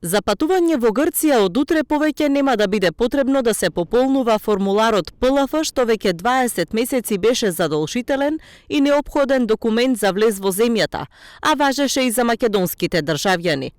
За патување во Грција од утре повеќе нема да биде потребно да се пополнува формуларот ПЛФ, што веќе 20 месеци беше задолжителен и неопходен документ за влез во земјата, а важеше и за македонските државјани.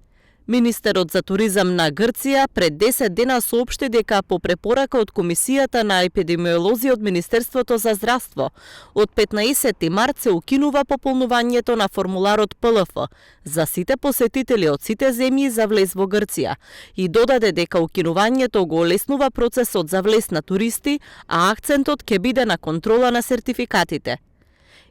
Министерот за туризам на Грција пред 10 дена соопшти дека по препорака од Комисијата на епидемиолози од Министерството за здравство од 15 март се укинува пополнувањето на формуларот ПЛФ за сите посетители од сите земји за влез во Грција и додаде дека укинувањето го олеснува процесот за влез на туристи, а акцентот ќе биде на контрола на сертификатите.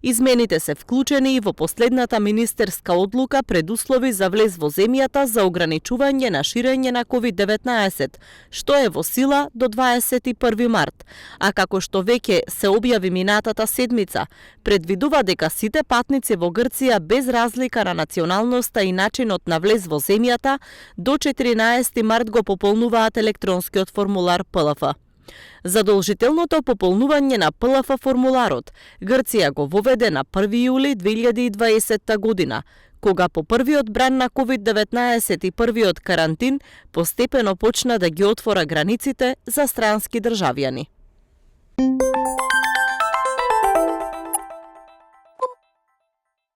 Измените се вклучени и во последната министерска одлука предуслови за влез во земјата за ограничување на ширење на COVID-19, што е во сила до 21 март, а како што веќе се објави минатата седмица, предвидува дека сите патници во Грција без разлика на националноста и начинот на влез во земјата до 14 март го пополнуваат електронскиот формулар ПЛФ. Задолжителното пополнување на ПЛФ формуларот Грција го воведе на 1 јули 2020 година, кога по првиот бран на COVID-19 и првиот карантин постепено почна да ги отвора границите за странски државјани.